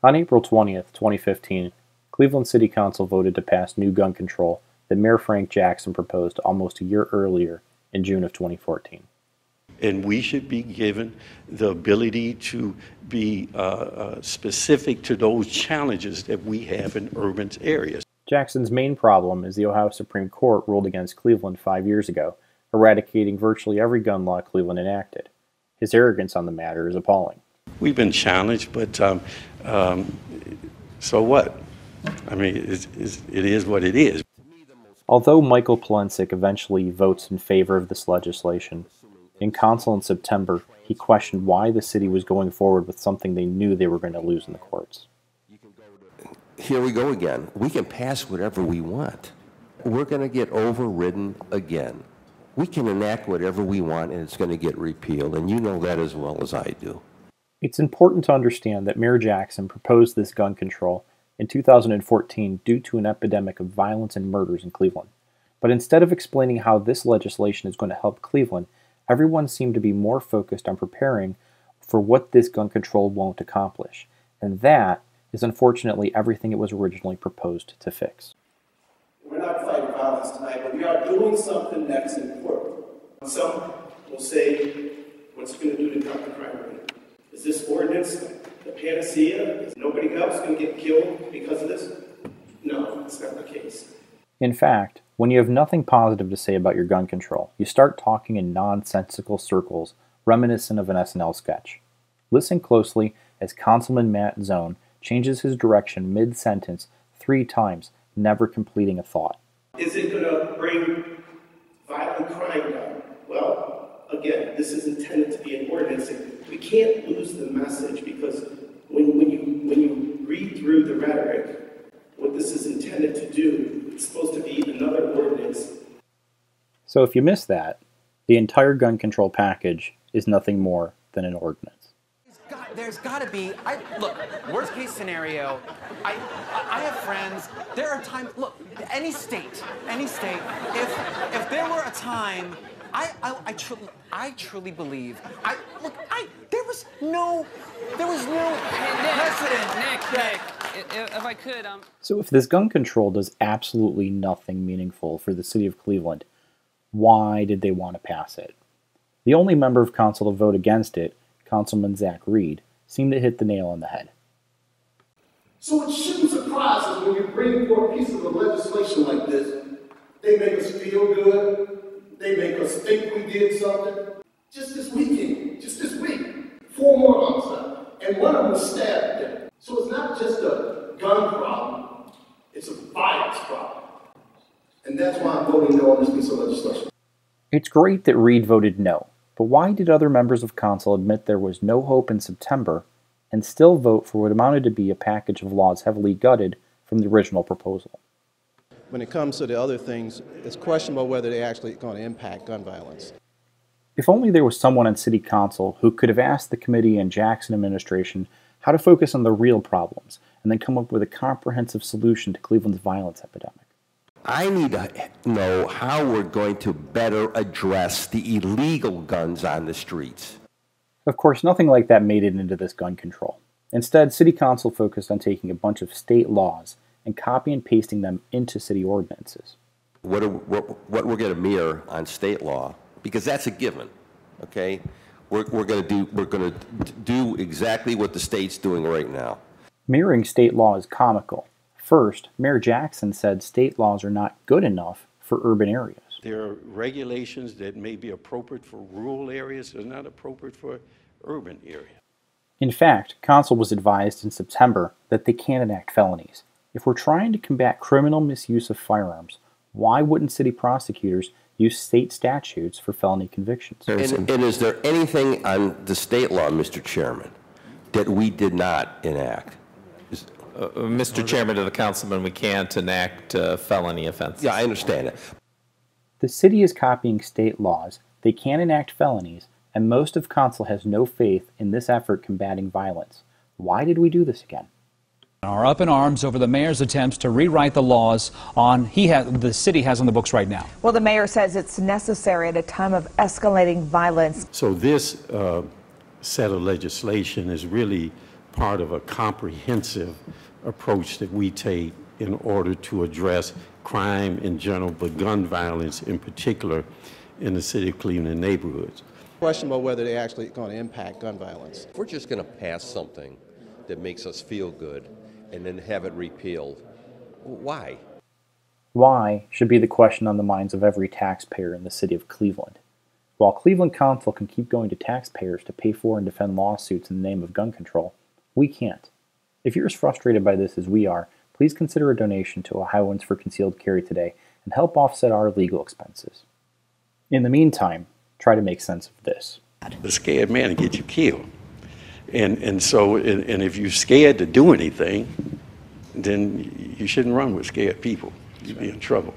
On April 20th, 2015, Cleveland City Council voted to pass new gun control that Mayor Frank Jackson proposed almost a year earlier in June of 2014. And we should be given the ability to be specific to those challenges that we have in urban areas. Jackson's main problem is the Ohio Supreme Court ruled against Cleveland 5 years ago, eradicating virtually every gun law Cleveland enacted. His arrogance on the matter is appalling. We've been challenged, but so what? I mean, it is what it is. Although Michael Polensek eventually votes in favor of this legislation, in council in September, he questioned why the city was going forward with something they knew they were going to lose in the courts. Here we go again. We can pass whatever we want. We're going to get overridden again. We can enact whatever we want and it's going to get repealed, and you know that as well as I do. It's important to understand that Mayor Jackson proposed this gun control in 2014 due to an epidemic of violence and murders in Cleveland. But instead of explaining how this legislation is going to help Cleveland, everyone seemed to be more focused on preparing for what this gun control won't accomplish. And that is unfortunately everything it was originally proposed to fix. We're not fighting violence tonight, but we are doing something that's important. Some will say, what's it going to do to cut the crime rate? Is this ordinance the panacea? Is nobody else going to get killed because of this? No, that's not the case. In fact, when you have nothing positive to say about your gun control, you start talking in nonsensical circles reminiscent of an SNL sketch. Listen closely as Councilman Matt Zone changes his direction mid-sentence 3 times, never completing a thought. Is it going to bring violent crime down? Well, again, this is intended to be an ordinance. We can't lose the message because when you read through the rhetoric, what this is intended to do, it's supposed to be another ordinance. So if you missed that, the entire gun control package is nothing more than an ordinance. There's got to be, look, worst case scenario, I have friends, there are times, look, any state, if there were a time, I truly believe, there was no precedent. Nick, if I could, So if this gun control does absolutely nothing meaningful for the city of Cleveland, why did they want to pass it? The only member of council to vote against it, Councilman Zach Reed, seemed to hit the nail on the head. So it shouldn't surprise us when you bring forth pieces of legislation like this. They make us feel good. They make us think we did something. Just this weekend, just this week, 4 more homicides, and one of them was stabbed to death. So it's not just a gun problem, it's a violence problem. And that's why I'm voting no on this piece of legislation. It's great that Reed voted no, but why did other members of council admit there was no hope in September and still vote for what amounted to be a package of laws heavily gutted from the original proposal? When it comes to the other things, it's questionable whether they're actually going to impact gun violence. If only there was someone on city council who could have asked the committee and Jackson administration how to focus on the real problems and then come up with a comprehensive solution to Cleveland's violence epidemic. I need to know how we're going to better address the illegal guns on the streets. Of course, nothing like that made it into this gun control. Instead, city council focused on taking a bunch of state laws and copy and pasting them into city ordinances. What we're going to mirror on state law, because that's a given, okay? We're going to do exactly what the state's doing right now. Mirroring state law is comical. First, Mayor Jackson said state laws are not good enough for urban areas. There are regulations that may be appropriate for rural areas that are not appropriate for urban areas. In fact, council was advised in September that they can't enact felonies. If we're trying to combat criminal misuse of firearms, why wouldn't city prosecutors use state statutes for felony convictions? And is there anything on the state law, Mr. Chairman, that we did not enact? Mr. Chairman, to the councilman, we can't enact felony offenses. Yeah, I understand it. The city is copying state laws, they can't enact felonies, and most of council has no faith in this effort combating violence. Why did we do this again? Are up in arms over the mayor's attempts to rewrite the laws the city has on the books right now. Well, the mayor says it's necessary at a time of escalating violence. So this set of legislation is really part of a comprehensive approach that we take in order to address crime in general, but gun violence in particular in the city of Cleveland neighborhoods. Question about whether they're actually going to impact gun violence. If we're just going to pass something that makes us feel good and then have it repealed, why? Why should be the question on the minds of every taxpayer in the city of Cleveland. While Cleveland Council can keep going to taxpayers to pay for and defend lawsuits in the name of gun control, we can't. If you're as frustrated by this as we are, please consider a donation to Ohioans for Concealed Carry today and help offset our legal expenses. In the meantime, try to make sense of this. The scared man will get you killed. And if you're scared to do anything, then you shouldn't run with scared people. You'd be in trouble.